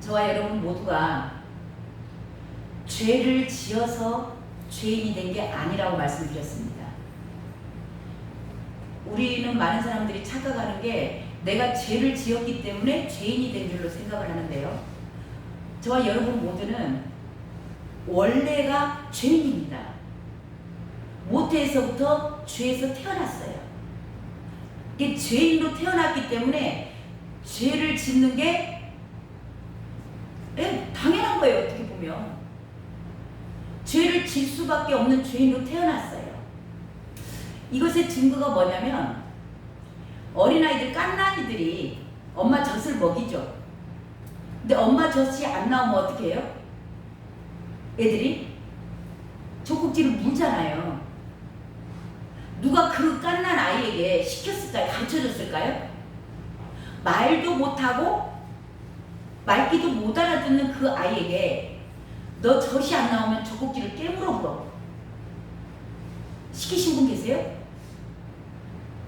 저와 여러분 모두가 죄를 지어서 죄인이 된 게 아니라고 말씀드렸습니다. 우리는 많은 사람들이 착각하는 게 내가 죄를 지었기 때문에 죄인이 된 줄로 생각을 하는데요. 저와 여러분 모두는 원래가 죄인입니다. 모태에서부터 죄에서 태어났어요. 이게 죄인으로 태어났기 때문에 죄를 짓는 게 당연한 거예요. 어떻게 보면 죄를 질 수밖에 없는 죄인으로 태어났어요. 이것의 증거가 뭐냐면 어린아이들, 갓난이들이 엄마 젖을 먹이죠. 근데 엄마 젖이 안 나오면 어떻게 해요? 애들이 젖꼭지를 물잖아요. 누가 그 갓난 아이에게 시켰을까요? 가르쳐줬을까요? 말도 못하고 말귀도 못 알아듣는 그 아이에게 너 젖이 안 나오면 젖꼭지를 깨물어 물어. 시키신 분 계세요?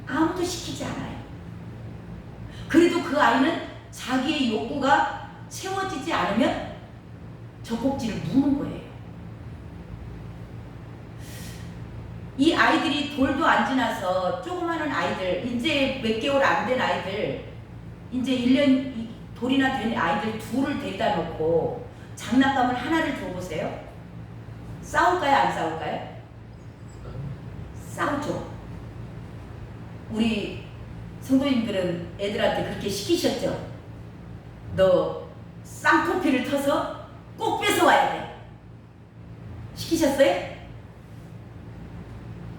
아무도 시키지 않아요. 그래도 그 아이는 자기의 욕구가 채워지지 않으면 젖꼭지를 무는 거예요. 이 아이들이 돌도 안 지나서 조그마한 아이들, 이제 몇 개월 안 된 아이들, 이제 1년 돌이나 된 아이들 둘을 데려다 놓고 장난감을 하나를 줘보세요. 싸울까요? 안 싸울까요? 싸우죠. 우리 성도님들은 애들한테 그렇게 시키셨죠? 너 쌍코피를 터서 꼭 뺏어와야 돼. 시키셨어요?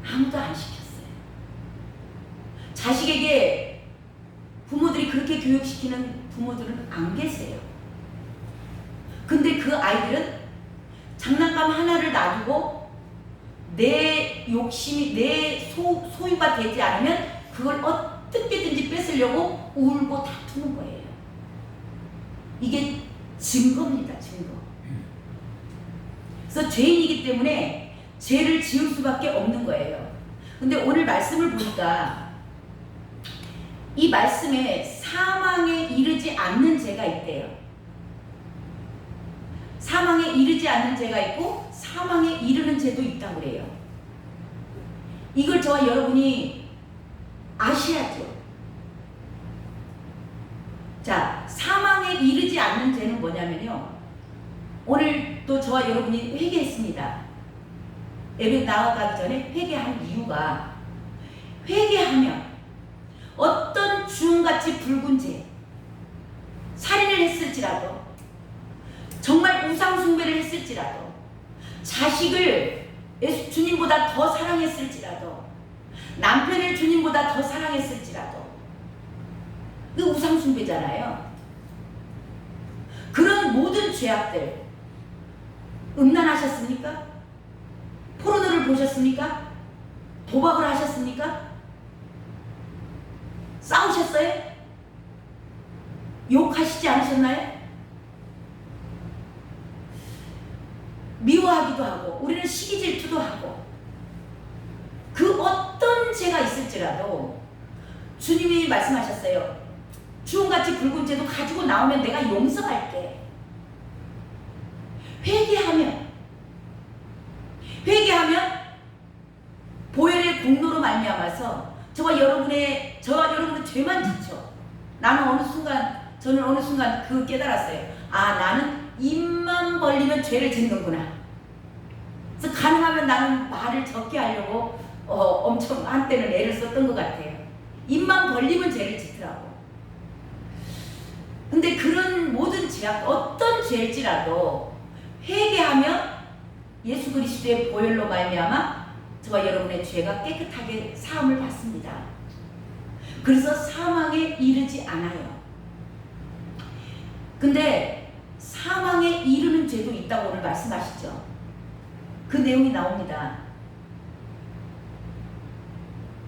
아무도 안 시켰어요. 자식에게 부모들이 그렇게 교육시키는 부모들은 안 계세요. 근데 그 아이들은 장난감 하나를 놔두고 내 욕심이 내 소유가 되지 않으면 그걸 어떻게든지 뺏으려고 울고 다투는 거예요. 이게 증거입니다. 증거. 그래서 죄인이기 때문에 죄를 지을 수밖에 없는 거예요. 근데 오늘 말씀을 보니까 이 말씀에 사망에 이르지 않는 죄가 있대요. 사망에 이르지 않는 죄가 있고 사망에 이르는 죄도 있다고 그래요. 이걸 저와 여러분이 아셔야죠. 자, 사망에 이르지 않는 죄는 뭐냐면요. 오늘 또 저와 여러분이 회개했습니다. 예배 나아가기 전에 회개한 이유가 회개하면 어떤 주홍같이 붉은 죄, 살인을 했을지라도 정말 우상숭배를 했을지라도 자식을 주님보다 더 사랑했을지라도 남편을 주님보다 더 사랑했을지라도 그 우상숭배잖아요. 그런 모든 죄악들 음란하셨습니까? 포르노를 보셨습니까? 도박을 하셨습니까? 싸우셨어요? 욕하시지 않으셨나요? 미워하기도 하고 우리는 시기 질투도 하고 그 어떤 죄가 있을지라도 주님이 말씀하셨어요. 주홍같이 붉은 죄도 가지고 나오면 내가 용서할게. 회개하면 보혈의 공로로 말미암아서 저와 여러분의 죄만 지쳐. 저는 어느 순간 그 깨달았어요. 아, 나는 입만 벌리면 죄를 짓는구나. 그래서 가능하면 나는 말을 적게 하려고 엄청 한때는 애를 썼던 것 같아요. 입만 벌리면 죄를 짓더라고. 근데 그런 모든 죄악, 어떤 죄일지라도 회개하면 예수 그리스도의 보혈로 말미암아 저와 여러분의 죄가 깨끗하게 사함을 받습니다. 그래서 사망에 이르지 않아요. 근데 사망에 이르는 죄도 있다고 오늘 말씀하시죠. 그 내용이 나옵니다.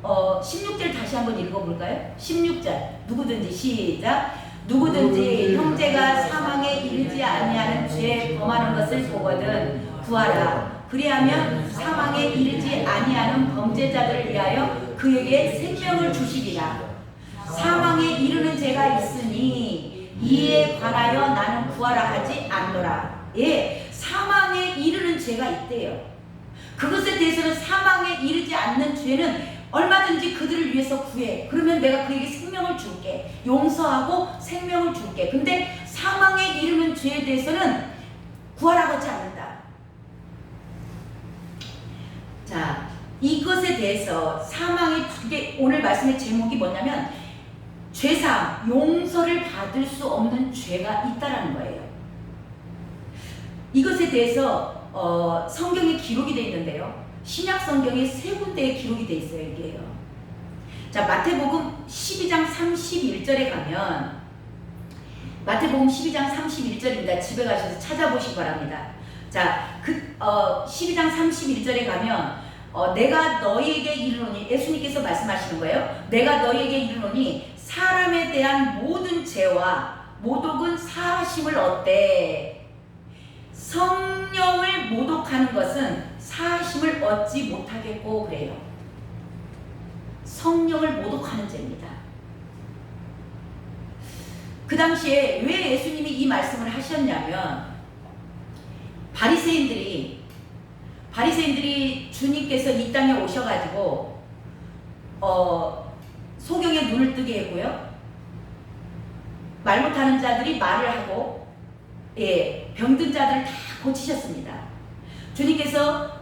16절 다시 한번 읽어볼까요? 16절 누구든지 시작. 누구든지 형제가 사망에 이르지 아니하는 죄에 범하는 것을 보거든 구하라. 그리하면 사망에 이르지 아니하는 범죄자들을 위하여 그에게 생명을 주시리라. 사망에 이르는 죄가 있으니 이에 관하여 나는 구하라 하지 않노라. 예, 사망에 이르는 죄가 있대요. 그것에 대해서는 사망에 이르지 않는 죄는 얼마든지 그들을 위해서 구해. 그러면 내가 그에게 생명을 줄게. 용서하고 생명을 줄게. 근데 사망에 이르는 죄에 대해서는 구하라고 하지 않는다. 자, 이것에 대해서 그게 오늘 말씀의 제목이 뭐냐면 죄사함, 용서를 받을 수 없는 죄가 있다라는 거예요. 이것에 대해서 성경에 기록이 되어 있는데요. 신약 성경에 3군데에 기록이 되어 있어요. 이게요. 자, 마태복음 12장 31절에 가면 마태복음 12장 31절입니다. 집에 가셔서 찾아보시기 바랍니다. 자, 12장 31절에 가면 내가 너희에게 이르노니, 예수님께서 말씀하시는 거예요. 내가 너희에게 이르노니 사람에 대한 모든 죄와 모독은 사하심을 얻되 성령을 모독하는 것은 사하심을 얻지 못하겠고 그래요. 성령을 모독하는 죄입니다. 그 당시에 왜 예수님이 이 말씀을 하셨냐면 바리새인들이 주님께서 이 땅에 오셔가지고 소경의 눈을 뜨게 했고요. 말 못하는 자들이 말을 하고, 예, 병든 자들을 다 고치셨습니다. 주님께서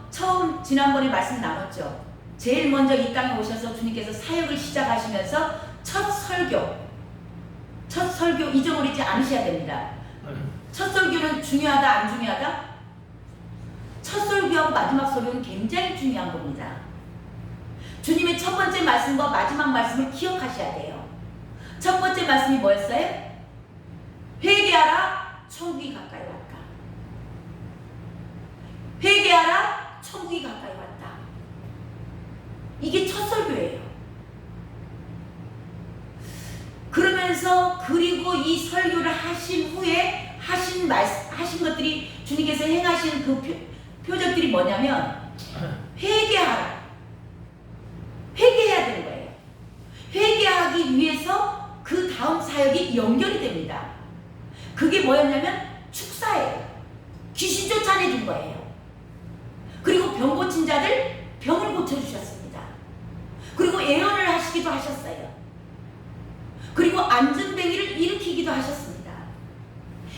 지난번에 말씀 나눴죠. 제일 먼저 이 땅에 오셔서 주님께서 사역을 시작하시면서 첫 설교 잊어버리지 않으셔야 됩니다. 첫 설교는 중요하다, 안 중요하다? 첫 설교하고 마지막 설교는 굉장히 중요한 겁니다. 주님의 첫 번째 말씀과 마지막 말씀을 기억하셔야 돼요. 첫 번째 말씀이 뭐였어요? 회개하라, 천국이 가까이 왔다. 회개하라, 천국이 가까이 왔다. 이게 첫 설교예요. 그러면서 그리고 이 설교를 하신 후에 하신 것들이 주님께서 행하신 그 표적들이 뭐냐면 회개하라. 회개해야 되는 거예요. 회개하기 위해서 그 다음 사역이 연결이 됩니다. 그게 뭐였냐면 축사예요. 귀신 쫓아내준 거예요. 그리고 병 고친 자들 병을 고쳐주셨습니다. 그리고 예언을 하시기도 하셨어요. 그리고 안전뱅이를 일으키기도 하셨습니다.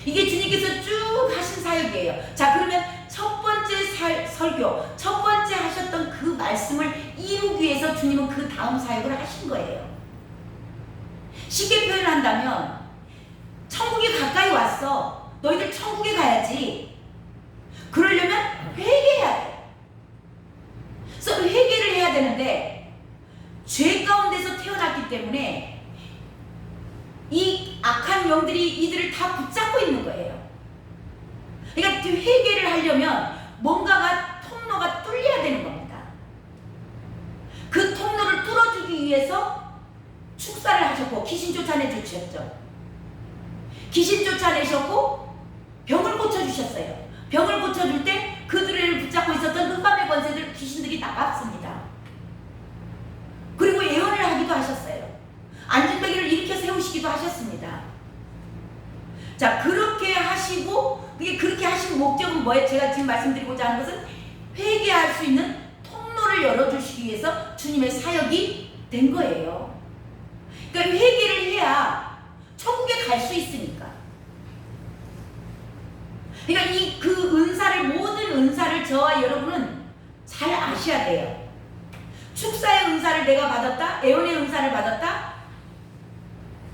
이게 주님께서 쭉 하신 사역이에요. 자, 그러면 첫 번째 설교, 첫 번째 하셨던 그 말씀을 이루기 위해서 주님은 그 다음 사역을 하신 거예요. 쉽게 표현한다면 천국이 가까이 왔어. 너희들 천국에 가야지. 그러려면 회개해야 돼. 그래서 회개를 해야 되는데 죄 가운데서 태어났기 때문에 이 악한 영들이 이들을 다 붙잡고 있는 거예요. 그러니까 회개를 하려면 뭔가가 통로가 뚫려야 되는 겁니다. 그 통로를 뚫어주기 위해서 축사를 하셨고 귀신 쫓아내 주셨죠. 귀신 쫓아내셨고 병을 고쳐주셨어요. 병을 고쳐줄 때 그들을 붙잡고 있었던 흑암의 권세들 귀신들이 나갔습니다. 그리고 예언을 하기도 하셨어요. 안전뱅이를 일으켜 세우시기도 하셨습니다. 자, 그렇게 하시고 그렇게 하신 목적은 뭐예요? 제가 지금 말씀드리고자 하는 것은 회개할 수 있는 통로를 열어주시기 위해서 주님의 사역이 된 거예요. 그러니까 회개를 해야 천국에 갈 수 있으니까. 그러니까 모든 은사를 저와 여러분은 잘 아셔야 돼요. 축사의 은사를 내가 받았다. 애원의 은사를 받았다.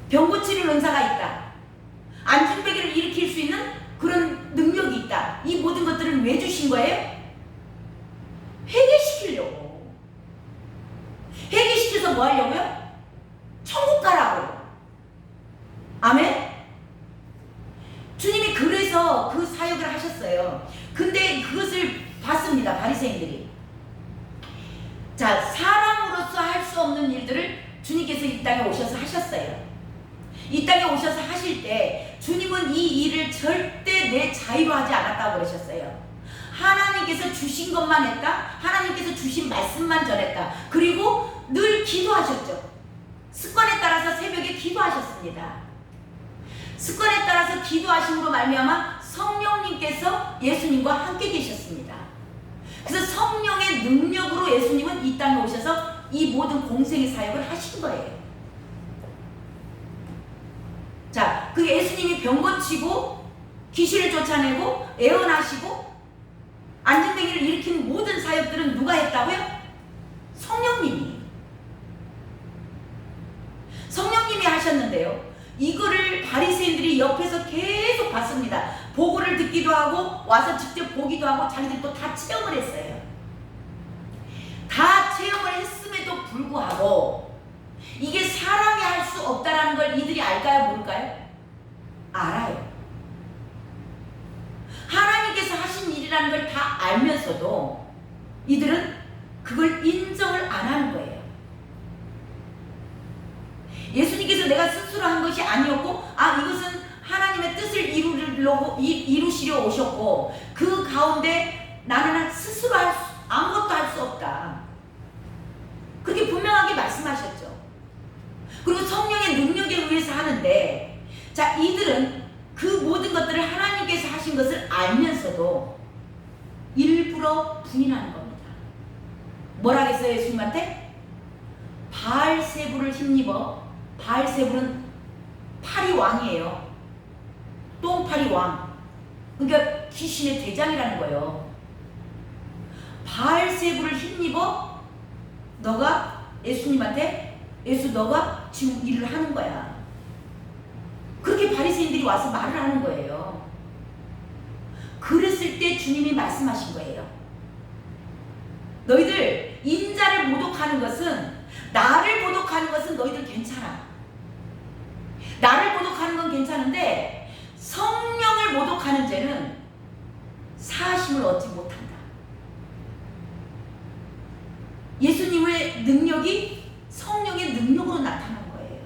병 고치는 은사가 있다. 안전뱅이를 일으킬 수 있는 그런 능력이 있다. 이 모든 것들은 왜 주신 거예요? 회개시키려고. 회개시켜서 뭐 하려고요? 천국 가라고. 아멘? 주님이 그래서 그 사역을 하셨어요. 근데 그것을 봤습니다. 바리새인들이. 자, 사람으로서 할 수 없는 일들을 주님께서 이 땅에 오셔서 하셨어요. 이 땅에 오셔서 하실 때 주님은 이 일을 절대 내 자유로 하지 않았다고 그러셨어요. 하나님께서 주신 것만 했다. 하나님께서 주신 말씀만 전했다. 그리고 늘 기도하셨죠. 습관에 따라서 새벽에 기도하셨습니다. 기도하심으로 말미암아 성령님께서 예수님과 함께 계셨습니다. 그래서 성령의 능력으로 예수님은 이 땅에 오셔서 이 모든 공생의 사역을 하신 거예요. 자, 그 예수님이 병 고치고 귀신을 쫓아내고 애원하시고 안진뱅이를 일으킨 모든 사역들은 누가 했다고요? 성령님이. 성령님이 하셨는데요. 이거를 바리새인들이 옆에서 계속 봤습니다. 보고를 듣기도 하고 와서 직접 보기도 하고 자기들도 다 체험을 했어요. 다 체험을 했음에도 불구하고 이게 사람이 할 수 없다라는 걸 이들이 알까요? 모를까요? 알아요. 하나님께서 하신 일이라는 걸 다 알면서도 이들은 그걸 인정을 안 하는 거예요. 예수님께서 내가 스스로 한 것이 아니었고 이것은 하나님의 뜻을 이루시려 오셨고 그 가운데 나는 스스로 아무것도 할 수 없다. 그렇게 분명하게 말씀하셨죠. 그리고 성령의 능력에 의해서 하는데 자, 이들은 그 모든 것들을 하나님께서 하신 것을 알면서도 일부러 부인하는 겁니다. 뭐라 그랬어요? 예수님한테? 바알세불을 힘입어. 바알세불은 파리 왕이에요. 똥파리 왕. 그러니까 귀신의 대장이라는 거예요. 바알세불을 힘입어 너가 예수님한테 너가 지금 일을 하는 거야. 그렇게 바리새인들이 와서 말을 하는 거예요. 그랬을 때 주님이 말씀하신 거예요. 너희들 인자를 모독하는 것은 나를 모독하는 것은 너희들 괜찮아. 나를 모독하는 건 괜찮은데 성령을 모독하는 죄는 사하심을 얻지 못한다. 예수님의 능력이 성령의 능력으로 나타난 거예요.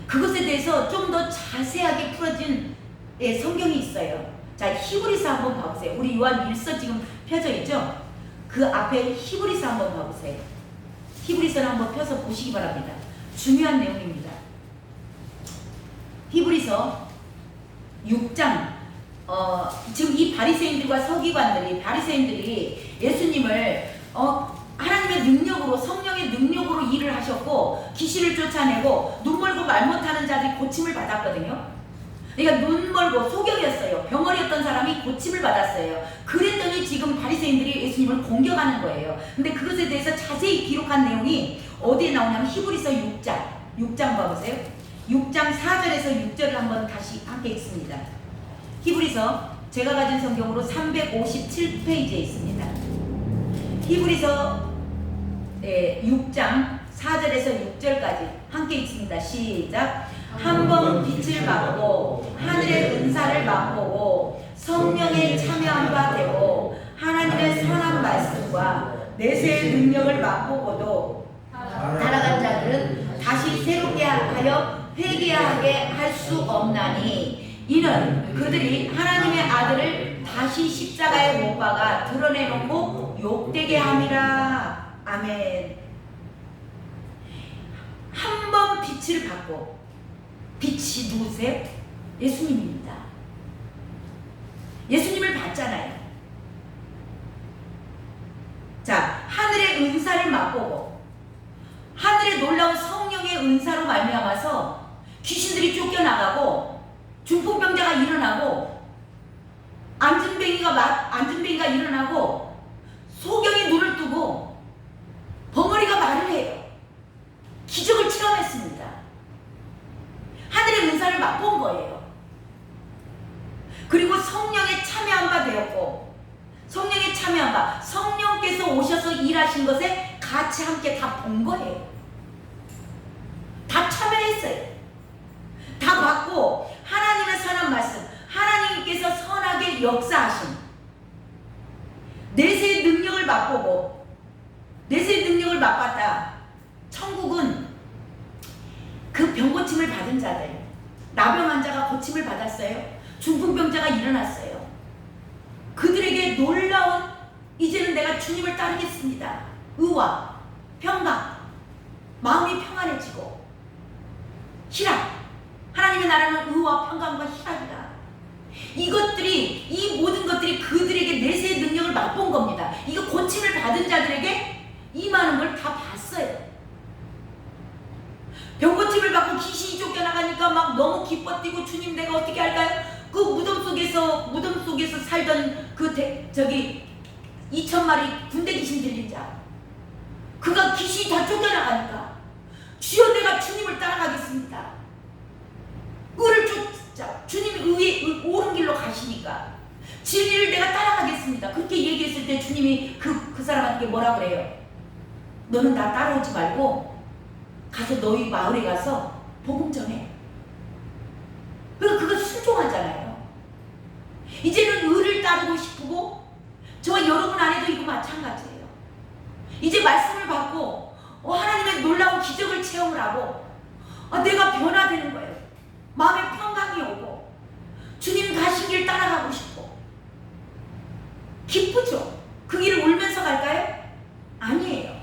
그것에 대해서 좀 더 자세하게 풀어진 성경이 있어요. 자, 히브리서 한번 봐보세요. 우리 요한 1서 지금 펴져 있죠? 그 앞에 히브리서 한번 봐보세요. 히브리서를 한번 펴서 보시기 바랍니다. 중요한 내용입니다. 히브리서 6장 지금 이 바리새인들과 바리새인들이 예수님을 하나님의 능력으로 성령의 능력으로 일을 하셨고 귀신을 쫓아내고 눈 멀고 말 못하는 자들이 고침을 받았거든요. 그러니까 눈 멀고 소경이었어요. 병아리였던 사람이 고침을 받았어요. 그랬더니 지금 바리새인들이 예수님을 공격하는 거예요. 근데 그것에 대해서 자세히 기록한 내용이 어디에 나오냐면 히브리서 6장 봐보세요. 6장 4절에서 6절을 한번 다시 함께 읽습니다. 히브리서 제가 가진 성경으로 357페이지에 있습니다. 히브리서 6장 4절에서 6절까지 함께 읽습니다. 시작. 한 번 빛을 받고 하늘의 은사를 맛보고 성령에 참여한 바 되고 하나님의 선한 말씀과 내세의 능력을 맛보고도 살아간 자들은 다시 새롭게 하여 회개하게 할 수 없나니 이는 그들이 하나님의 아들을 다시 십자가에 못 박아 드러내놓고 욕되게 함이라. 아멘. 한 번 빛을 받고, 빛이 누구세요? 예수님입니다. 예수님을 봤잖아요. 자, 하늘의 은사를 맛보고 하늘의 놀라운 성령의 은사로 말미암아서 귀신들이 쫓겨나가고 중풍병자가 일어나고 안진뱅이가 일어나고 소경이 눈을 뜨고 벙어리가 말을 해요. 기적을 체험했습니다. 하늘의 은사를 맛본 거예요. 그리고 성령에 참여한 바 되었고, 성령에 참여한 바, 성령께서 오셔서 일하신 것에 같이 함께 다 본 거예요. 다 참여했어요. 다 받고 하나님의 선한 말씀, 하나님께서 선하게 역사하신 내세의 능력을 맛보고, 내세의 능력을 맛봤다. 천국은 그 병고침을 받은 자들, 나병 환자가 고침을 받았어요. 중풍병자가 일어났어요. 그들에게 놀라운, 이제는 내가 주님을 따르겠습니다, 의와 평강, 마음이 평안해지고 희락, 하나님의 나라는 의와 평강과 희락이다. 이것들이, 이 모든 것들이 그들에게 내세의 능력을 맛본 겁니다. 이거 고침을 받은 자들에게 임하는 걸 다 봤어요. 병고침을 받고 귀신이 쫓겨나가니까 막 너무 기뻐 뛰고, 주님 내가 어떻게 할까요? 그 무덤 속에서 살던 그 2,000마리 군대 귀신 들린 자, 그가 귀신이 다 쫓겨나가니까 주여 내가 주님을 따라가겠습니다. 의를 쫓자. 주님이 의의 옳은 길로 가시니까 진리를 내가 따라가겠습니다. 그렇게 얘기했을 때 주님이 그 사람한테 뭐라 그래요? 너는 나 따라오지 말고 가서 너희 마을에 가서 복음 전해. 그러니까 그거 순종하잖아요. 이제는 의를 따르고 싶고, 저와 여러분 안에도 이거 마찬가지예요. 이제 말씀을 받고 하나님의 놀라운 기적을 체험을 하고 내가 변화되는 거예요. 마음에 평강이 오고 주님 가신 길 따라가고 싶고 기쁘죠? 그 길을 울면서 갈까요? 아니에요.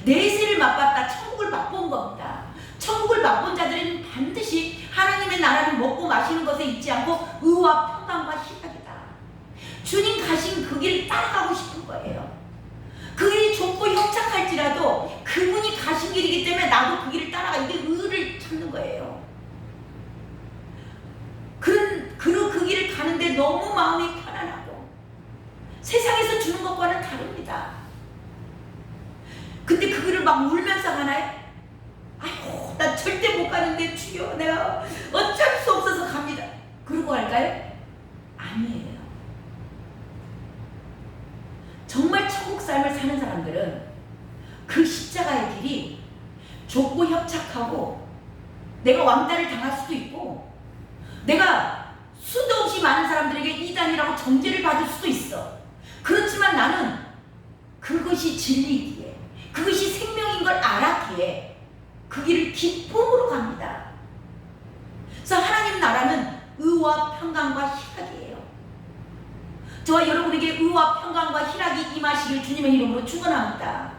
내세를 맛봤다. 천국을 맛본 겁니다. 천국을 맛본 자들은 반드시 하나님의 나라를 먹고 마시는 것에 있지 않고 의와 평강과 희락이다. 주님 가신 그 길을 따라가고 싶은 거예요. 그 길이 좁고 협착할지라도 그분이 가신 길이기 때문에 나도 그 길을 따라가. 이게 의를 찾는 거예요. 그 길을 가는데 너무 마음이 편안하고 세상에서 주는 것과는 다릅니다. 근데 그 길을 막 울면서 가나요? 아이고 나 절대 못 가는데 주여 내가 어쩔 수 없어서 갑니다. 그러고 할까요? 아니에요. 정말 천국 삶을 사는 사람들은 그 십자가의 길이 좁고 협착하고 내가 왕따를 당할 수도 있고 내가 수도 없이 많은 사람들에게 이단이라고 정죄를 받을 수도 있어. 그렇지만 나는 그것이 진리이기에 그것이 생명인 걸 알았기에 그 길을 기쁨으로 갑니다. 그래서 하나님 나라는 의와 평강과 희락이에요. 저와 여러분에게 의와 평강과 희락이 임하시길 주님의 이름으로 축원합니다.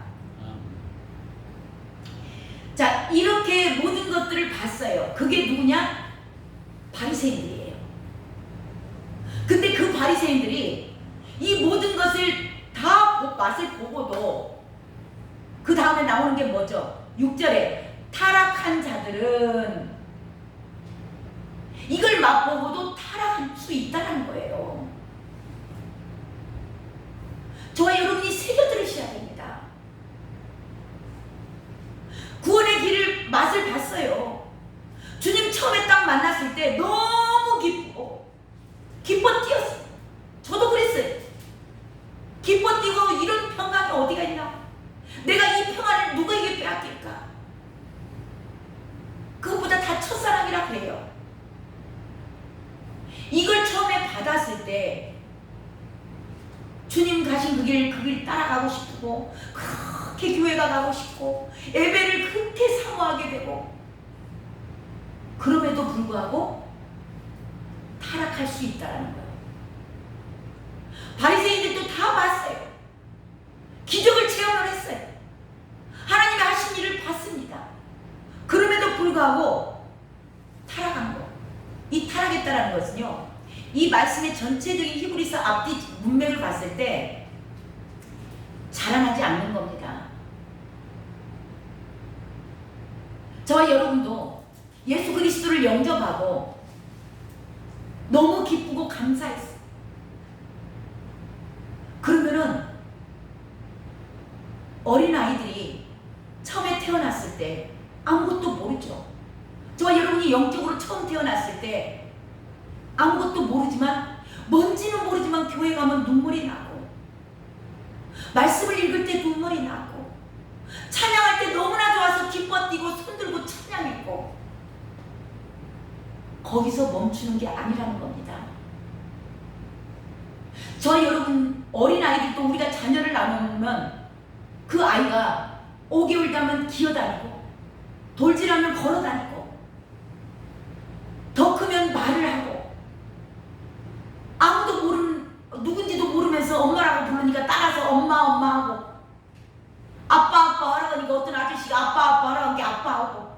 자, 이렇게 모든 것들을 봤어요. 그게 누구냐? 바리새인들이에요. 근데 그 바리새인들이 이 모든 것을 다 맛을 보고도 그 다음에 나오는 게 뭐죠? 6절에 타락한 자들은 이걸 맛보고도 타락할 수 있다는 거예요. 저와 여러분이 새겨들으셔야 됩니다. 구원의 길을 맛을 봤어요. 주님 처음에 딱 만났을 때 너무 기뻐 뛰었어요. 저도 그랬어요. 기뻐 뛰고 이런 평강이 어디가 있나? 내가 이 평안을 누구에게 빼앗길까? 그것보다 다 첫사랑이라 그래요. 이걸 처음에 받았을 때 주님 가신 그 길 따라가고 싶고 그렇게 교회가 가고 싶고 예배를 그렇게 사모하게 되고 그럼에도 불구하고 타락할 수 있다는 거예요. 바리새인들도 다 봤어요. 기적을 체험을 했어요. 하나님이 하신 일을 봤습니다. 그럼에도 불구하고 타락한 거. 이 타락했다는 것은요, 이 말씀의 전체적인 히브리서 앞뒤 문맥을 봤을 때 자라나지 않는 겁니다. 저와 여러분도 예수 그리스도를 영접하고 너무 기쁘고 감사했어요. 그러면은 어린아이들이 처음에 태어났을 때 아무것도 모르죠. 저와 여러분이 영적으로 처음 태어났을 때 아무것도 모르지만 뭔지는 모르지만 교회 가면 눈물이 나고 말씀을 읽을 때 눈물이 나고 찬양할 때 너무나 좋아서 기뻐 뛰고 손들고 찬양했고 거기서 멈추는 게 아니라는 겁니다. 저와 여러분 어린아이들도 우리가 자녀를 낳으면 그 아이가 5개월 되면 기어다니고 돌질하면 걸어다니고 더 크면 말을 하고 아무도 누군지도 모르면서 엄마라고 부르니까 따라서 엄마 하고 아빠 하라니까 어떤 아저씨가 아빠 하라는 게 아빠 하고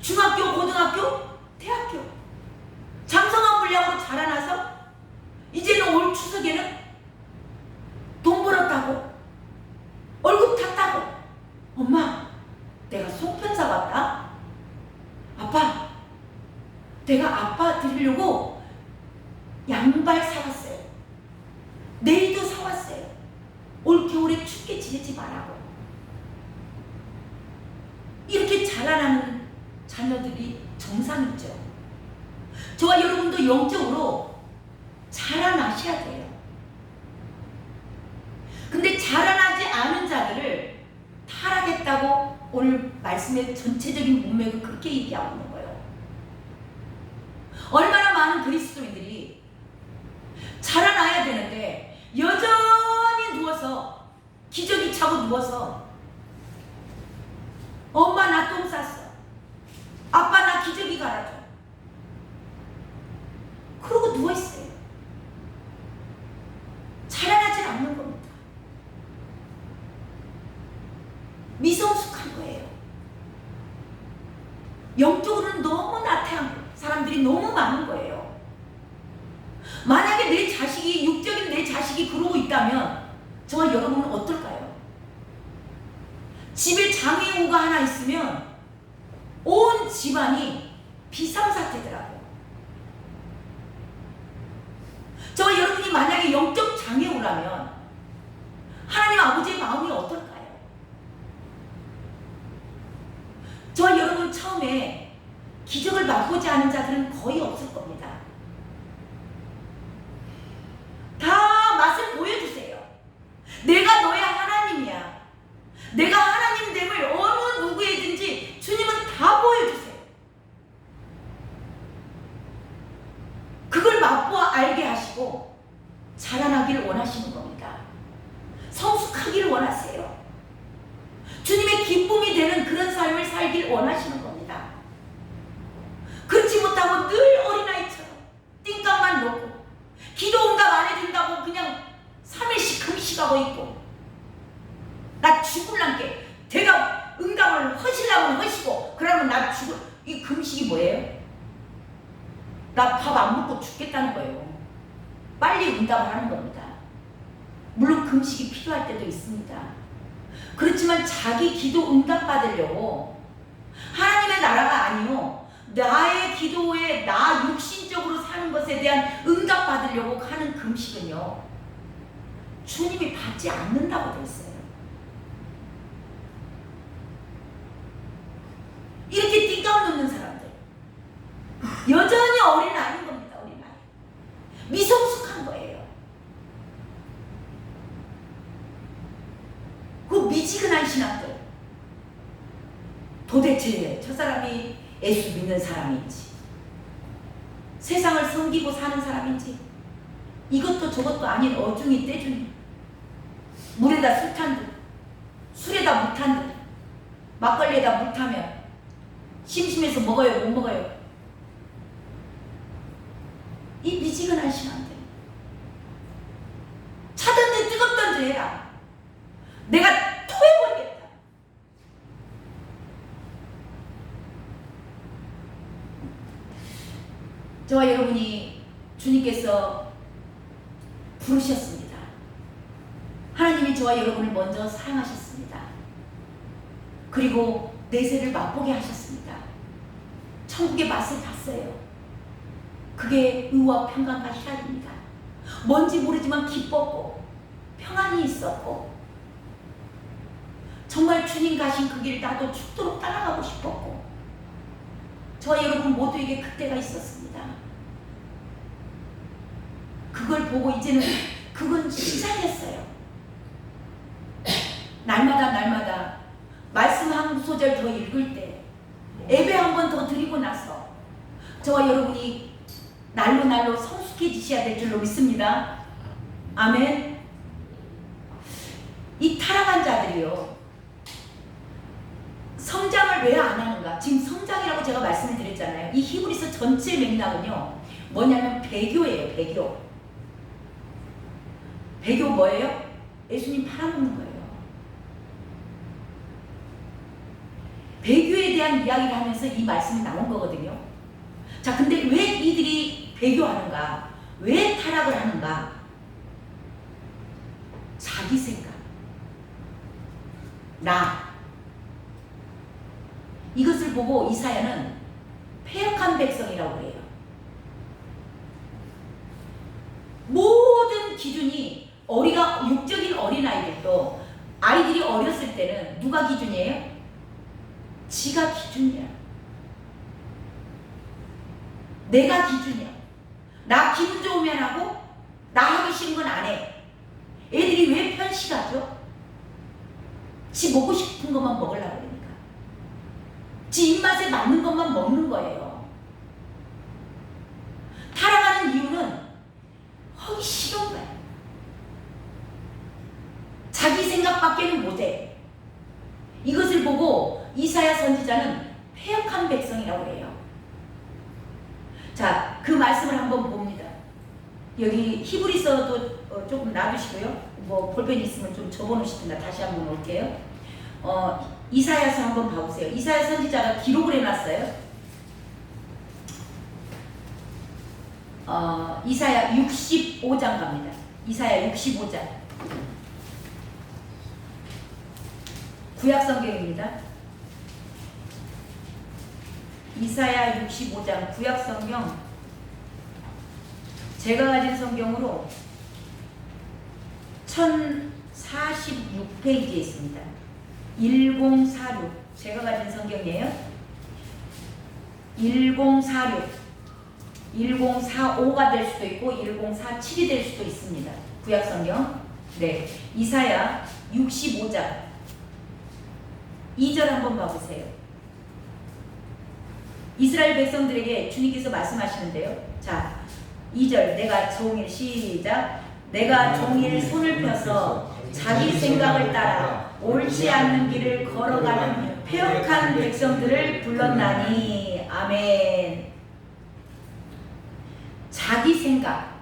중학교, 고등학교, 대학교 장성한 분량으로 자라나서 이제는 올 추석에는 돈 벌었다고, 월급 탔다고, 엄마 내가 송편사 왔다, 아빠 내가 아빠 드리려고 양발 사왔어요, 내일도 사왔어요, 올 겨울에 춥게 지내지 말라고. 이렇게 자라나는 자녀들이 정상이죠. 저와 여러분도 영적으로 자라나셔야 돼요. 근데 자라나지 않은 자들을 타락했다고 오늘 말씀의 전체적인 문맥을 그렇게 얘기하고 있는 거예요. 얼마나 많은 그리스도인들이 자라나야 되는데 여전히 누워서, 기저귀 차고 누워서 엄마 나 똥 쌌어, 아빠 나 기저귀 갈아줘, 그러고 누워있어요. 자라나질 않는 겁니다. 미성숙한 거예요. 영적으로는 너무 나태한 사람들이 너무 많은 거예요. 만약에 내 자식이, 육적인 내 자식이 그러고 있다면 저와 여러분은 어떨까요? 집에 장애우가 하나 있으면 온 집안이 비상사태더라고요. 저와 여러분이 만약에 영적 장애우라면 하나님 아버지의 마음이 어떨까요? 저와 여러분 처음에 기적을 맛보지 않은 자들은 거의 없을 겁니다. 다 맛을 보여주세요. 내가 너의 하나님이야. 내가 하나님 됨을 어느 누구에든지 주님은 다 보여주세요. 그걸 맛보아 알게 하시고 자라나기를 원하시는 겁니다. 성숙하기를 원하세요. 주님의 기쁨이 되는 그런 삶을 살길 원하시는 겁니다. 그렇지 못하고 늘 어린아이처럼 띵깡만 놓고 기도 응답 안 해준다고 그냥 3일씩 금식하고 있고, 나 죽을란게 대답 응답을 허시려면 허시고 그러면 나 죽을, 이 금식이 뭐예요? 나 밥 안 먹고 죽겠다는 거예요. 빨리 응답을 하는 겁니다. 물론 금식이 필요할 때도 있습니다. 그렇지만 자기 기도 응답 받으려고 하나님의 나라가 아니요, 나의 기도에 나 육신적으로 사는 것에 대한 응답 받으려고 하는 금식은요, 주님이 받지 않는다고 되어 있어요. 이렇게 띵깡 놓는 사람들 여전히 어린아이인 겁니다. 어린아이, 미성숙한 거예요. 그 미지근한 신앙들, 도대체 저 사람이 예수 믿는 사람인지, 세상을 섬기고 사는 사람인지, 이것도 저것도 아닌 어중이 떼중이, 물에다 술 탄 듯, 술에다 물 탄 듯, 막걸리에다 물 타면 심심해서 먹어요, 못 먹어요? 이 미지근한 신앙들, 차든지 뜨겁든지 해라, 내가 토해버리겠다. 저와 여러분이 주님께서 부르셨습니다. 하나님이 저와 여러분을 먼저 사랑하셨습니다. 그리고 내세를 맛보게 하셨습니다. 천국의 맛을 봤어요. 그게 의와 평강과 희락입니다. 뭔지 모르지만 기뻤고 평안이 있었고, 정말 주님 가신 그 길 나도 죽도록 따라가고 싶었고, 저와 여러분 모두에게 그때가 있었습니다. 그걸 보고 이제는 그건 시작했어요. 날마다 말씀 한 소절 더 읽을 때, 예배 한 번 더 드리고 나서 저와 여러분이 날로 성숙해지셔야 될 줄로 믿습니다. 아멘. 이 타락한 자들이요, 성장을 왜 안 하는가? 지금 성장이라고 제가 말씀을 드렸잖아요. 이 히브리서 전체 맥락은요 뭐냐면 배교예요. 배교 뭐예요? 예수님 팔아먹는 거예요. 배교에 대한 이야기를 하면서 이 말씀이 나온 거거든요. 자, 근데 왜 이들이 배교하는가? 왜 타락을 하는가? 자기 생각, 나. 이것을 보고 이사야는 패역한 백성이라고 해요. 모든 기준이 육적인 어린아이들도 아이들이 어렸을 때는 누가 기준이에요? 지가 기준이야. 내가 기준이야. 나 기분 좋으면 하고 나 하기 싫은 건 안 해. 애들이 왜 편식하죠? 지 먹고 싶은 것만 먹으려고 그러니까. 지 입맛에 맞는 것만 먹는 거예요. 타락하는 이유는 하기 싫은 거야. 자기 생각밖에는 못해. 이것을 보고 이사야 선지자는 패역한 백성이라고 해요. 자, 그 말씀을 한번 봅니다. 여기 히브리서도 조금 놔두시고요. 뭐 볼펜 있으면 좀 접어놓으시든가 다시 한번 올게요. 이사야서 한번 봐보세요. 이사야 선지자가 기록을 해놨어요. 이사야 65장 갑니다. 이사야 65장. 구약성경입니다. 이사야 65장 구약성경. 제가 가진 성경으로 1046페이지에 있습니다. 1046. 제가 가진 성경이에요. 1046. 1045가 될 수도 있고 1047이 될 수도 있습니다. 구약성경. 네. 이사야 65장 2절 한번 봐보세요. 이스라엘 백성들에게 주님께서 말씀하시는데요. 자, 2절 내가 종일 시작. 내가 종일 손을 펴서 자기 생각을 따라 옳지 않는 길을 걸어가는 패역한 백성들을 불렀나니. 아멘. 자기 생각.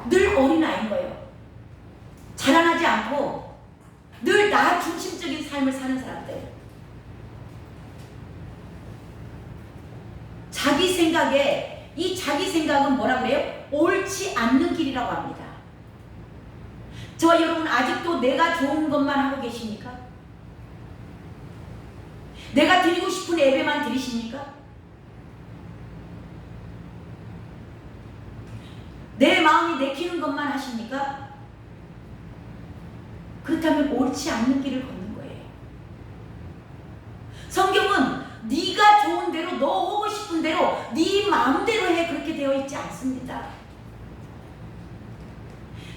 늘 어린아이인 거예요. 자라나지 않고 늘 나 중심적인 삶을 사는 사람들. 자기 생각에, 이 자기 생각은 뭐라 그래요? 옳지 않는 길이라고 합니다. 저와 여러분 아직도 내가 좋은 것만 하고 계십니까? 내가 드리고 싶은 예배만 드리십니까? 내 마음이 내키는 것만 하십니까? 그렇다면 옳지 않는 길을 걷는 거예요. 성경은 네가 좋은 대로, 너 하고 싶은 대로, 네 마음대로 해, 그렇게 되어 있지 않습니다.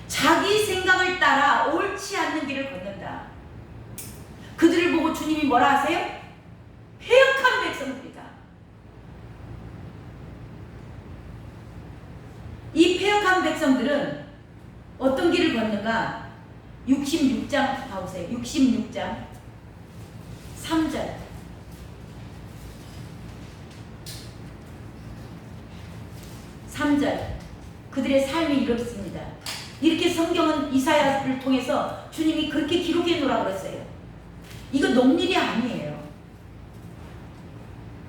자기 생각을 따라 옳지 않는 길을 걷는다. 그들을 보고 주님이 뭐라 하세요? 패역한 백성들이다. 이 패역한 백성들은 어떤 길을 걷는가? 66장 봐보세요. 66장 3절. 3절. 그들의 삶이 이렇습니다. 이렇게 성경은 이사야를 통해서 주님이 그렇게 기록해 놓으라고 그랬어요. 이거 농일이 아니에요.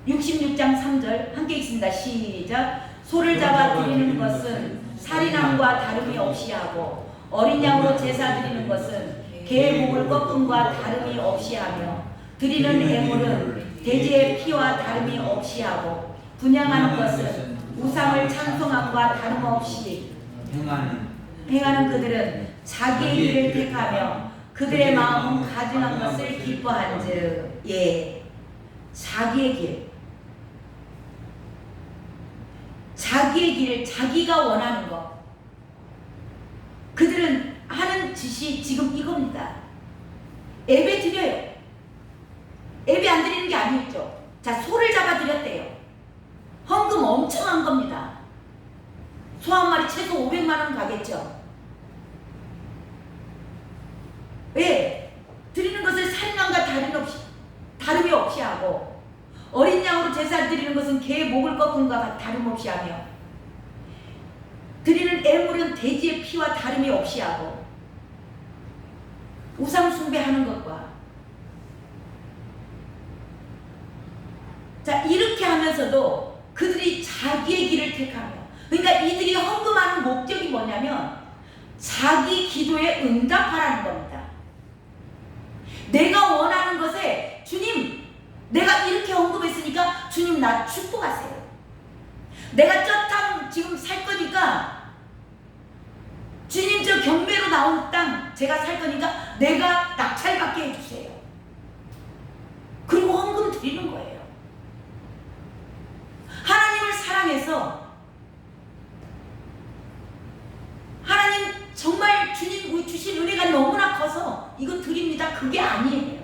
66장 3절 함께 읽습니다. 시작. 소를 잡아 드리는 것은 살인함과 다름이 없이 하고 어린 양으로 제사 드리는 것은 개의 목을 꺾음과 다름이 없이 하며 드리는 애물은 돼지의 피와 다름이 없이 하고 분향하는 것은 우상을 찬송함과 다름없이 행하는 그들은 자기의 길을 택하며 그들의 마음은 가증한 것을 기뻐한즉. 예, 자기의 길, 자기의 길을, 자기가 원하는 것. 그들은 하는 짓이 지금 이겁니다. 예배 드려요. 예배 안 드리는 게 아니었죠. 자, 소를 잡아 드렸대요. 헌금 엄청 한 겁니다. 소 한 마리 최소 500만 원 가겠죠. 왜? 드리는 것을 살인함과 다름이 없이 하고 어린 양으로 제사 드리는 것은 개의 목을 꺾음과 다름없이 하며 드리는 애물은 돼지의 피와 다름이 없이 하고 우상 숭배하는 것과 자, 이렇게 하면서도 그들이 자기의 길을 택하며, 그러니까 이들이 헌금하는 목적이 뭐냐면 자기 기도에 응답하라는 겁니다. 내가 원하는 것에 주님, 내가 이렇게 헌금했으니까 주님 나 축복하세요. 내가 저 땅 지금 살 거니까 주님 저 경매로 나온 땅 제가 살 거니까 내가 낙찰받게 해주세요. 그리고 헌금 드리는 거예요. 하나님을 사랑해서 하나님 정말 주님 주신 은혜가 너무나 커서 이거 드립니다. 그게 아니에요.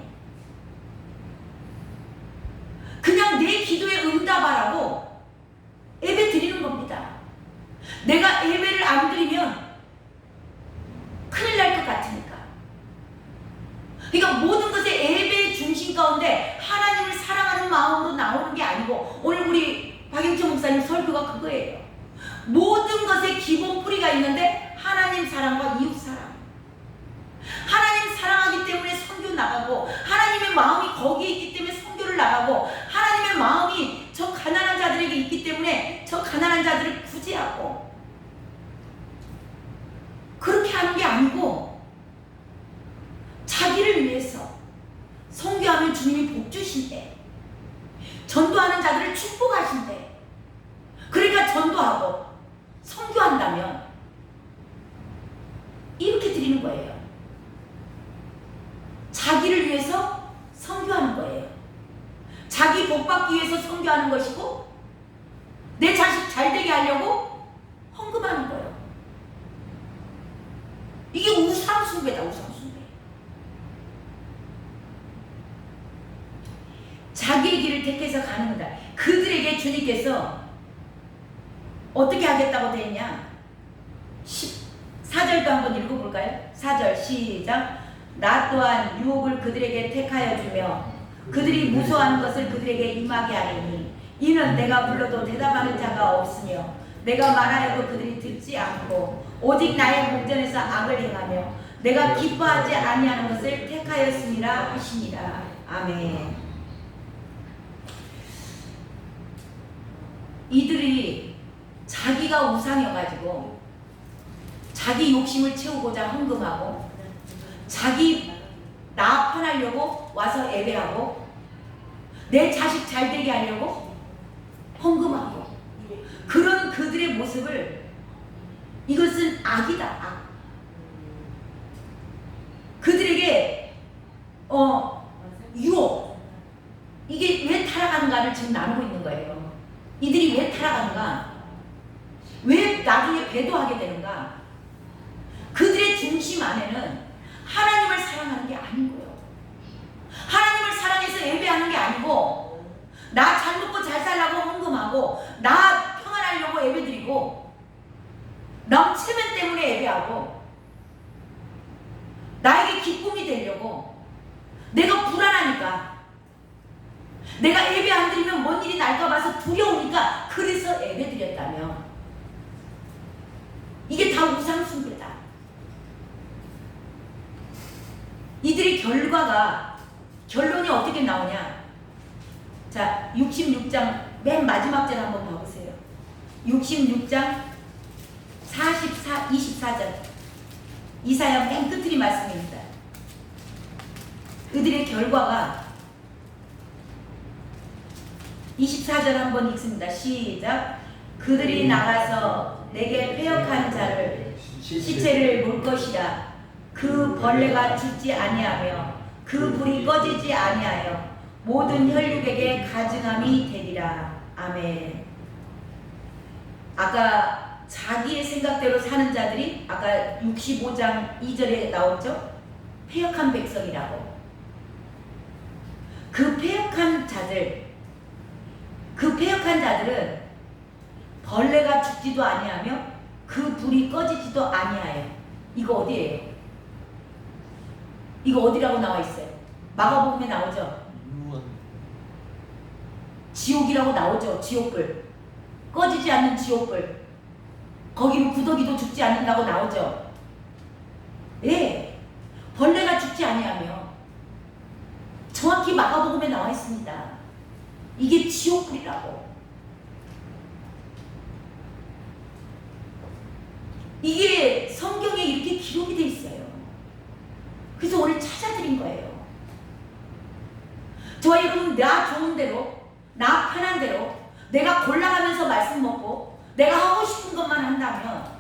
그냥 내 기도에 응답하라고 예배 드리는 겁니다. 내가 예배를 안 드리면 큰일 날 것 같으니까. 그러니까 모든 것의 예배의 중심 가운데 하나님을 사랑하는 마음으로 나오는 게 아니고, 오늘 우리 박영철 목사님 설교가 그거예요. 모든 것의 기본 뿌리가 있는데 하나님 사랑과 이웃 사랑. 하나님 사랑하기 때문에 선교 나가고, 하나님의 마음이 거기에 있기 때문에 선교를 나가고, 하나님의 마음이 저 가난한 자들에게 있기 때문에 저 가난한 자들을 구제하고, 그렇게 하는 게 아니고 자기를 위해서 선교하면 주님이 복 주신대. 전도하는 자들을 축복하신대. 그러니까 전도하고 선교한다면 이렇게 드리는 거예요. 자기를 위해서 선교하는 거예요. 자기 복 받기 위해서 선교하는 것이고, 내 자식 잘 되게 하려고 헌금하는 거예요. 이게 우상숭배다, 우상숭배. 자기의 길을 택해서 가는 거다. 그들에게 주님께서 어떻게 하겠다고 되어 있냐? 4절도 한번 읽어볼까요? 4절 시작. 나 또한 유혹을 그들에게 택하여 주며 그들이 무서워하는 것을 그들에게 임하게 하리니, 이는 내가 불러도 대답하는 자가 없으며 내가 말하여도 그들이 듣지 않고 오직 나의 목전에서 악을 행하며 내가 기뻐하지 아니하는 것을 택하였음이라 하시니라. 아멘. 이들이 자기가 우상이어가지고 자기 욕심을 채우고자 헌금하고, 자기 나 편하려고 와서 예배하고, 내 자식 잘 되게 하려고 헌금하고, 그런 그들의 모습을, 이것은 악이다, 악. 그들에게 유혹, 이게 왜 타락하는가를 지금 나누고 있는 거예요. 이들이 왜 타락하는가, 왜 나중에 배도하게 되는가. 그들의 중심 안에는 하나님을 사랑하는 게 아니고요, 하나님을 사랑해서 예배하는 게 아니고, 나 잘 먹고 잘 살라고 헌금하고, 나 평안하려고 예배드리고, 남 체면 때문에 예배하고, 나에게 기쁨이 되려고, 내가 불안하니까, 내가 예배 안 드리면 뭔 일이 날까 봐서 두려우니까 그래서 예배 드렸다며. 이게 다 우상숭배다. 이들의 결론이 어떻게 나오냐? 자, 66장 맨 마지막 절 한번 봐보세요. 66장 24절 이사야 맨 끝의 말씀입니다. 그들의 결과가 24절 한번 읽습니다. 시작. 그들이 나가서 내게 패역한 자를 시체를 물 것이라. 그 벌레가 죽지 아니하며 그 불이 꺼지지 아니하여 모든 혈육에게 가증함이 되리라. 아멘. 아까 자기의 생각대로 사는 자들이 아까 65장 2절에 나왔죠? 패역한 백성이라고. 그 패역한 자들은 벌레가 죽지도 아니하며 그 불이 꺼지지도 아니하여. 이거 어디예요? 이거 어디라고 나와 있어요? 마가복음에 나오죠? 지옥이라고 나오죠. 지옥불. 꺼지지 않는 지옥불. 거기는 구더기도 죽지 않는다고 나오죠. 예, 벌레가 죽지 아니하며 정확히 마가복음에 나와 있습니다. 이게 지옥불이라고. 이게 성경에 이렇게 기록이 돼 있어요. 그래서 오늘 찾아드린 거예요. 저와 여러분, 나 좋은 대로, 나 편한 대로, 내가 골라가면서 말씀 먹고 내가 하고 싶은 것만 한다면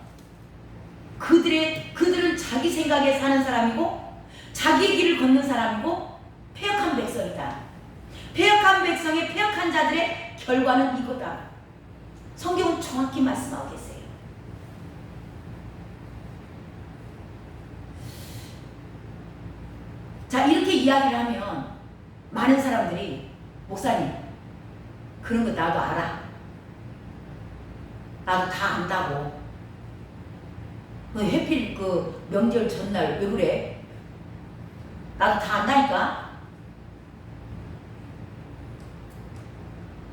그들은 자기 생각에 사는 사람이고 자기의 길을 걷는 사람이고 패역한 백성이다. 패역한 백성의 패역한 자들의 결과는 이거다. 성경은 정확히 말씀하고 계세요. 자, 이렇게 이야기를 하면 많은 사람들이 목사님, 그런 거 나도 알아. 나도 다 안다고. 해필 그 명절 전날 왜 그래? 나도 다 안다니까.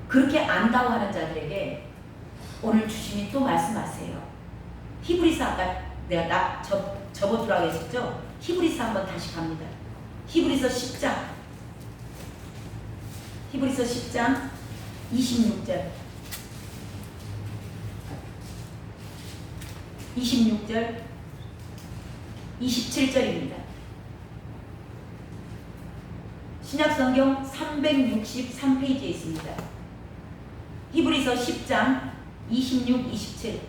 그렇게 안다고 하는 자들에게 오늘 주님이 또 말씀하세요. 히브리서 아까 내가 접어두라고 했었죠? 히브리서 한번 다시 갑니다. 히브리서 10장 26절 27절입니다. 신약성경 363페이지에 있습니다. 히브리서 10장 26, 27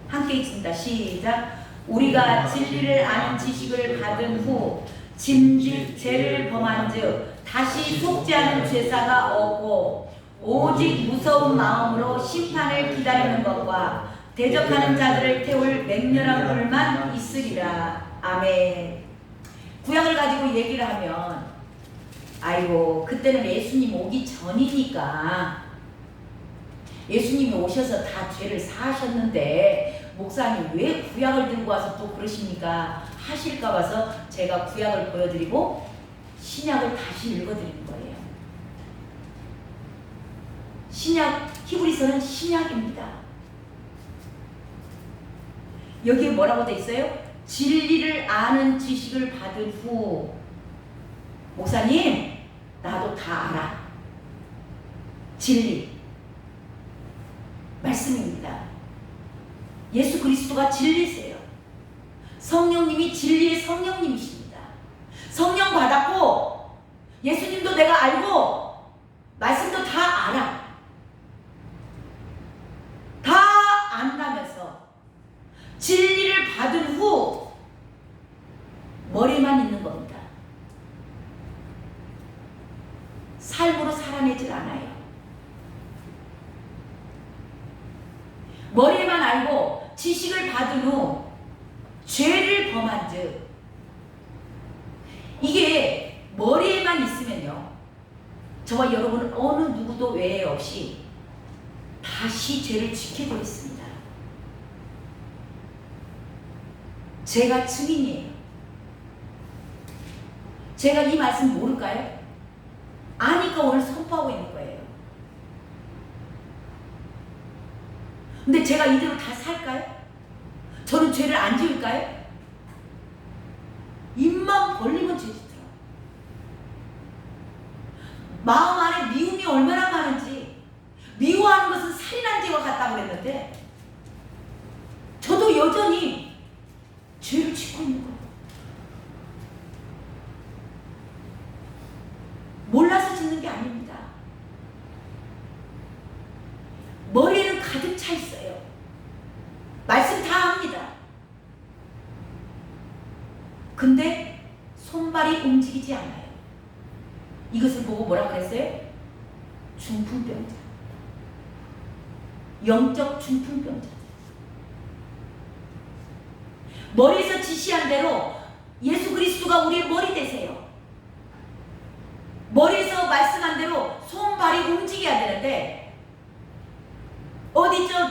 함께 읽습니다. 시작. 우리가 진리를 아는 지식을 받은 후 짐짓 죄를 범한즉 다시 속지 않은 죄사가 없고 오직 무서운 마음으로 심판을 기다리는 것과 대적하는 자들을 태울 맹렬한 불만 있으리라. 아멘. 구약을 가지고 얘기를 하면 아이고 그때는 예수님 오기 전이니까 예수님이 오셔서 다 죄를 사하셨는데 목사님 왜 구약을 들고 와서 또 그러십니까? 하실까 봐서 제가 구약을 보여드리고 신약을 다시 읽어드리는 거예요. 신약, 히브리서는 신약입니다. 여기에 뭐라고 돼 있어요? 진리를 아는 지식을 받은 후 목사님 나도 다 알아. 진리 말씀입니다. 예수 그리스도가 진리세요. 성령님이 진리의 성령님이십니다. 성령 받았고 예수님도 내가 알고 말씀도 다 알아. 다 안다면서 진리를 받은 후 머리만 있는 겁니다. 삶으로 살아내질 않아요. 머리만 알고 지식을 받은 후 죄를 범한즉 이게 머리에만 있으면요 저와 여러분은 어느 누구도 외에 없이 다시 죄를 짓게 되어 있습니다. 제가 증인이에요. 제가 이 말씀 모를까요? 아니까 오늘 선포하고 있는 거예요. 근데 제가 이대로 다 살까요? 저는 죄를 안 지을까요? 입만 벌리면 죄 짓더라. 마음 안에 미움이 얼마나 많은지 미워하는 것은 살인한 죄와 같다고 그랬는데 저도 여전히 죄를 짓고 있는 거예요. 몰라서 짓는 게 아닙니다. 머리에는 가득 차 있어요. 말씀 다 합니다. 근데 손발이 움직이지 않아요. 이것을 보고 뭐라 그랬어요? 중풍병자. 영적 중풍병자. 머리에서 지시한 대로 예수 그리스도가 우리의 머리 되세요. 머리에서 말씀한 대로 손발이 움직여야 되는데 어디 저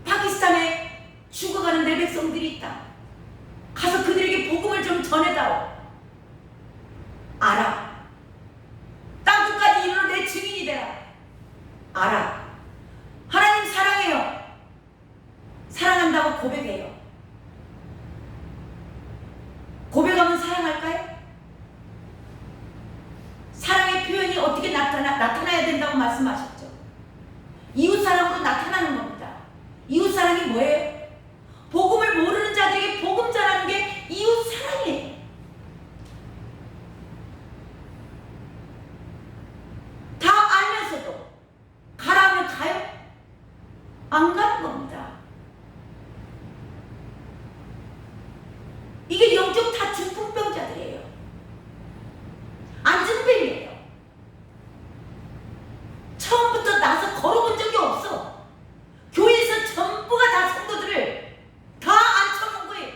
파키스탄에 죽어가는 내 백성들이 있다. 가서 그들에게 복음을 좀 전해다오. 알아. 땅끝까지 이르러 내 증인이 되라. 알아. 하나님 사랑해요. 사랑한다고 고백해요. 고백하면 사랑할까요? 사랑의 표현이 어떻게 나타나야 된다고 말씀하셨죠. 이웃사랑으로 나타나는 겁니다. 이웃사랑이 뭐예요? 복음을 모르는 자들에게 복음 전하는 게 이웃사랑이에요. 다 알면서도 가라면 가요? 안 가는 겁니다. 이게 영적 다 중풍병자들이에요. 안증뱅이에요. 처음부터 나서 걸어본 적이 없어. 교회에서 전부가 다 성도들을 다 앉혀놓은 거예요.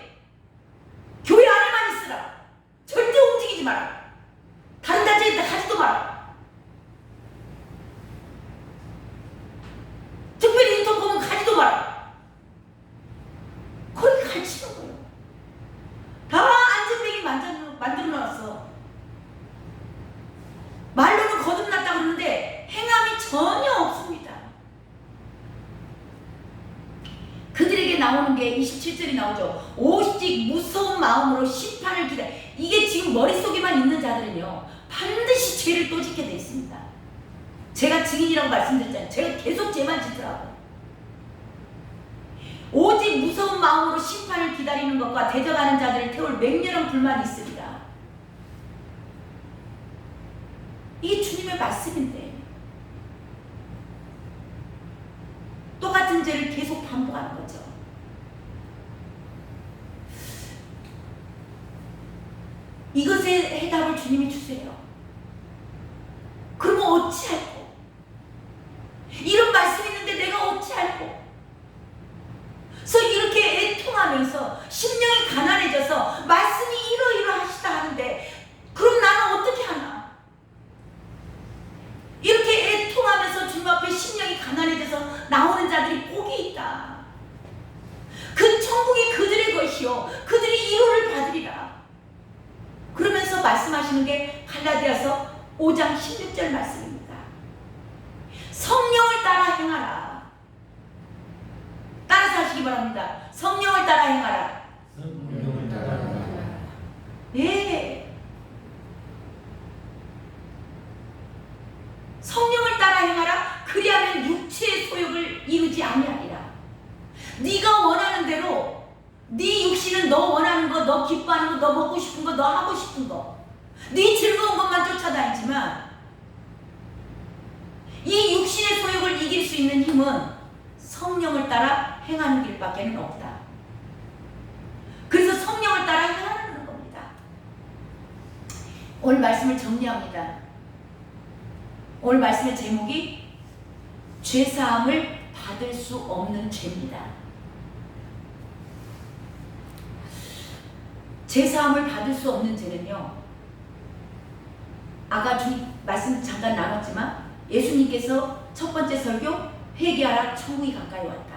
교회 안에만 있으라. 절대 움직이지 마라. 다른 단체에 가지도 마라. 특별히 인터콤은 가지도 마라. 그렇게 가르치는 거예요. 다 안전뱅이 만들어놨어. 말로는 거듭났다 그러는데 행함이 전혀 없습니다. 그들에게 나오는 게 27절이 나오죠. 오직 무서운 마음으로 심판을 기다려. 이게 지금 머릿속에만 있는 자들은요 반드시 죄를 또 짓게 돼 있습니다. 제가 증인이라고 말씀드렸잖아요. 제가 계속 죄만 짓더라고요. 오직 무서운 마음으로 심판을 기다리는 것과 대적하는 자들을 태울 맹렬한 불만이 있으리라. 이게 주님의 말씀인데 똑같은 죄를 계속 반복하는 거죠. 이것의 해답을 주님이 주세요. 그러면 어찌할꼬? 이런 말씀이 있는데 내가 어찌할꼬? 그래서 이렇게 애통하면서 심령이 가난해져서 말씀이 이러이러하시다 하는데 그럼 나는 어떻게 하나? 이렇게 애통하면서 주님 앞에 심령이 가난해져서 나오는 자들이 복이 있다. 그 천국이 그들의 것이요 그들이 위로를 받으리라. 그러면서 말씀하시는 게 갈라디아서 5장 16절 말씀입니다. 성령을 따라 행하라. 따라서 하시기 바랍니다. 성령을 따라 행하라. 성령을 따라 행하라. 네. 성령을 따라 행하라. 그리하면 육체의 소욕을 이루지 아니하리라. 네가 원하는 대로 네 육신은 너 원하는 거, 너 기뻐하는 거, 너 먹고 싶은 거, 너 하고 싶은 거, 네 즐거운 것만 쫓아다니지만 이 육신의 소욕을 이길 수 있는 힘은 성령을 따라 행하는 길밖에는 없다. 그래서 성령을 따라 행하는 겁니다. 오늘 말씀을 정리합니다. 오늘 말씀의 제목이 죄사함을 받을 수 없는 죄입니다. 죄사함을 받을 수 없는 죄는요, 아까 말씀 잠깐 나눴지만 예수님께서 첫 번째 설교 회개하라 천국이 가까이 왔다.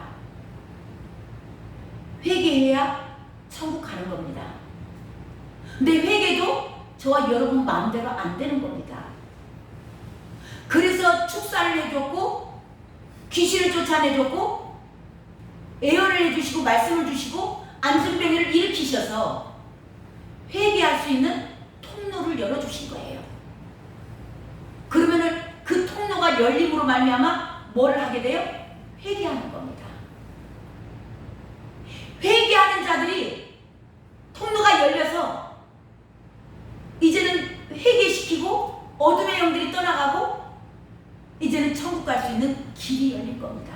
회개해야 천국 가는 겁니다. 근데 회개도 저와 여러분 마음대로 안 되는 겁니다. 그래서 축사를 해줬고 귀신을 쫓아내줬고 예언을 해주시고 말씀을 주시고 안전뱅이를 일으키셔서 회개할 수 있는 통로를 열어주신 거예요. 그러면은 그 통로가 열림으로 말미암아 뭐를 하게 돼요? 회개하는 겁니다. 회개하는 자들이 통로가 열려서 이제는 회개시키고 어둠의 영들이 떠나가고 이제는 천국 갈 수 있는 길이 열릴 겁니다.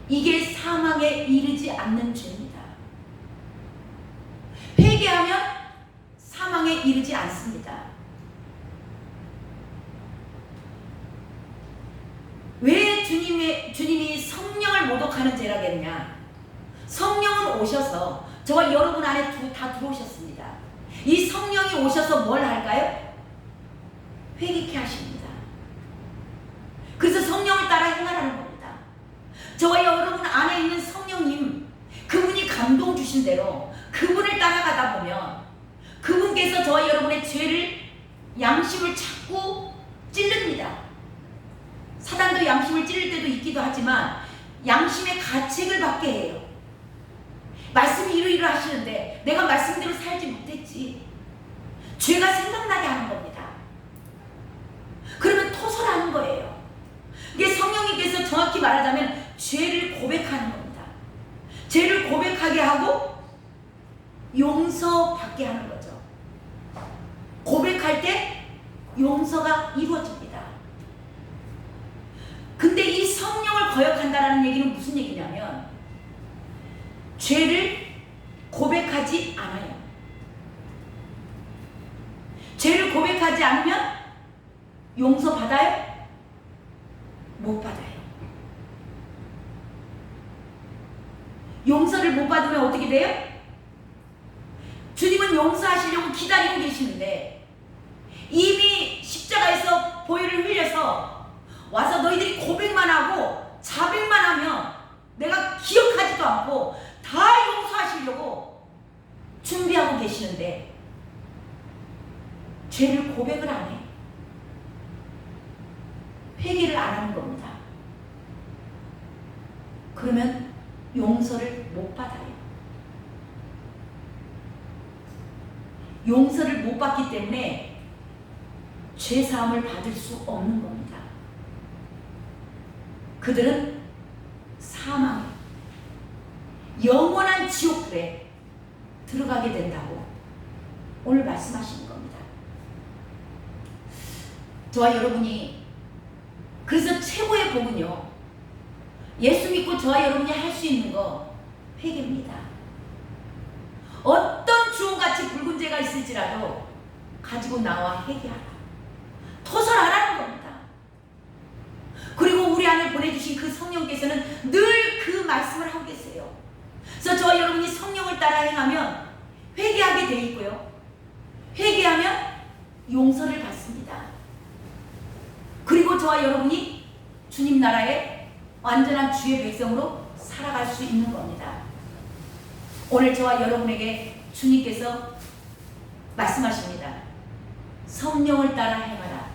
이게 사망에 이르지 않는 죄입니다. 회개하면 사망에 이르지 않습니다. 왜 주님이 성령을 모독하는 죄라고 했냐? 성령은 오셔서 저와 여러분 안에 다 들어오셨습니다. 이 성령이 오셔서 뭘 할까요? 회개케 하십니다. 그래서 성령을 따라 행하라는 겁니다. 저와 여러분 안에 있는 성령님, 그분이 감동 주신 대로 그분을 따라가다 보면 그분께서 저와 여러분의 죄를, 양심을 자꾸 찔릅니다. 사단도 양심을 찌를 때도 있기도 하지만 양심의 가책을 받게 해요. 말씀이 이러이러 하시는데 내가 말씀대로 살지 못했지. 죄가 생각나게 하는 겁니다. 그러면 토설하는 거예요. 이게 성령님께서 정확히 말하자면 죄를 고백하는 겁니다. 죄를 고백하게 하고 용서받게 하는 거죠. 고백할 때 용서가 이루어집니다. 근데 이 성령을 거역한다는 얘기는 무슨 얘기냐면 죄를 고백하지 않아요. 죄를 고백하지 않으면 용서받아요? 못 받아요. 용서를 못 받으면 어떻게 돼요? 주님은 용서하시려고 기다리고 계시는데 이미 십자가에서 보혈을 흘려서 와서 너희들이 고백만 하고 자백만 하면 내가 기억하지도 않고 다 용서하시려고 준비하고 계시는데 죄를 고백을 안 해. 회개를 안 하는 겁니다. 그러면 용서를 못 받아요. 용서를 못 받기 때문에 죄사함을 받을 수 없는 겁니다. 그들은 사망에, 영원한 지옥불에 들어가게 된다고 오늘 말씀하시는 겁니다. 저와 여러분이 그래서 최고의 복은요, 예수 믿고 저와 여러분이 할 수 있는 거 회개입니다. 어떤 주홍같이 붉은 죄가 있을지라도 가지고 나와 회개하라, 토설하라는 겁니다. 그리고 우리 안에 보내주신 그 성령께서는 늘 그 말씀을 하고 계세요. 그래서 저와 여러분이 성령을 따라 행하면 회개하게 돼 있고요, 회개하면 용서를 받습니다. 그리고 저와 여러분이 주님 나라의 완전한 주의 백성으로 살아갈 수 있는 겁니다. 오늘 저와 여러분에게 주님께서 말씀하십니다. 성령을 따라 행하라.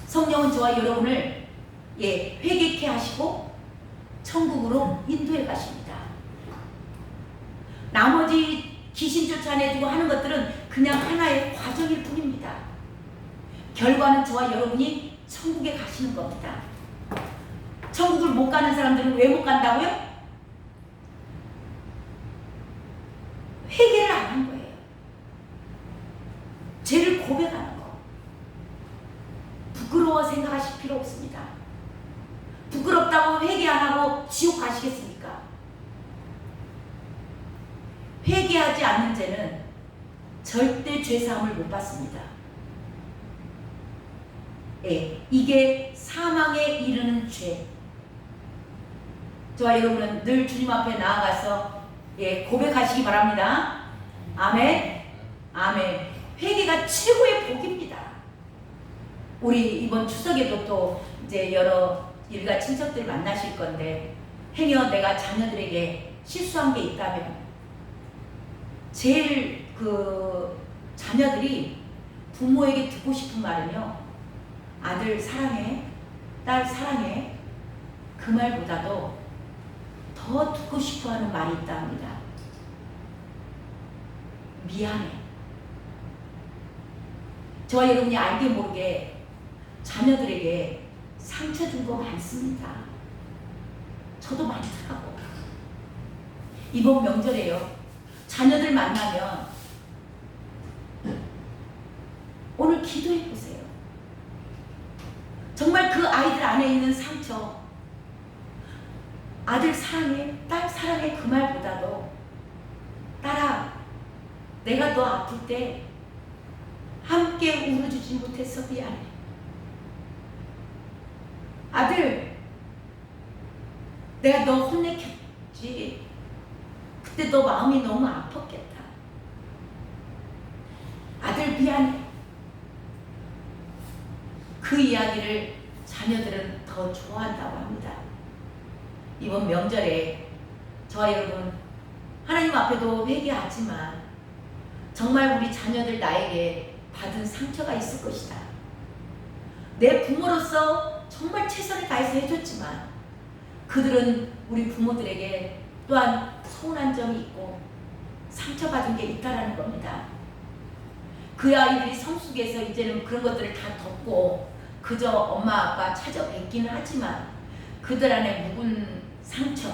성령은 저와 여러분을 회개케 하시고 천국으로 인도해 가십니다. 나머지 귀신 쫓아내주고 하는 것들은 그냥 하나의 과정일 뿐입니다. 결과는 저와 여러분이 천국에 가시는 겁니다. 천국을 못 가는 사람들은 왜 못 간다고요? 회개를 안 한 거예요. 죄를 고백하는 거. 부끄러워 생각하실 필요 없습니다. 부끄럽다고 회개 안 하고 지옥 가시겠습니까? 회개하지 않는 죄는 절대 죄사함을 못 받습니다. 이게 사망에 이르는 죄. 저와 여러분은 늘 주님 앞에 나아가서 고백하시기 바랍니다. 아멘. 아멘. 회개가 최고의 복입니다. 우리 이번 추석에도 또 이제 여러 일가 친척들 만나실 건데, 행여 내가 자녀들에게 실수한 게 있다면 제일 자녀들이 부모에게 듣고 싶은 말은요, 아들 사랑해, 딸 사랑해, 그 말보다도 더 듣고 싶어 하는 말이 있다 합니다. 미안해. 저와 여러분이 알게 모르게 자녀들에게 상처 준 거 많습니다. 저도 많더라고. 이번 명절에요, 자녀들 만나면 오늘 기도해 보세요. 정말 그 아이들 안에 있는 상처, 아들 사랑해, 딸 사랑해, 그 말보다도 딸아, 내가 너 아플 때 함께 울어주지 못해서 미안해. 아들, 내가 너 혼내켰지. 그때 너 마음이 너무 아팠겠다. 아들 미안해. 그 이야기를 자녀들은 더 좋아한다고 합니다. 이번 명절에 저와 여러분 하나님 앞에도 회개하지만 정말 우리 자녀들 나에게 받은 상처가 있을 것이다. 내 부모로서 정말 최선을 다해서 해줬지만 그들은 우리 부모들에게 또한 서운한 점이 있고 상처받은 게 있다라는 겁니다. 그 아이들이 성숙해서 이제는 그런 것들을 다 덮고 그저 엄마 아빠 찾아뵙기는 하지만 그들 안에 묵은 상처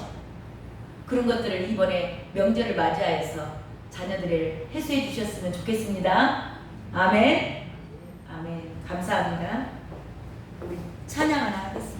그런 것들을 이번에 명절을 맞이하여서 자녀들을 해소해 주셨으면 좋겠습니다. 아멘. 아멘. 감사합니다. 우리 찬양 하나 하겠습니다.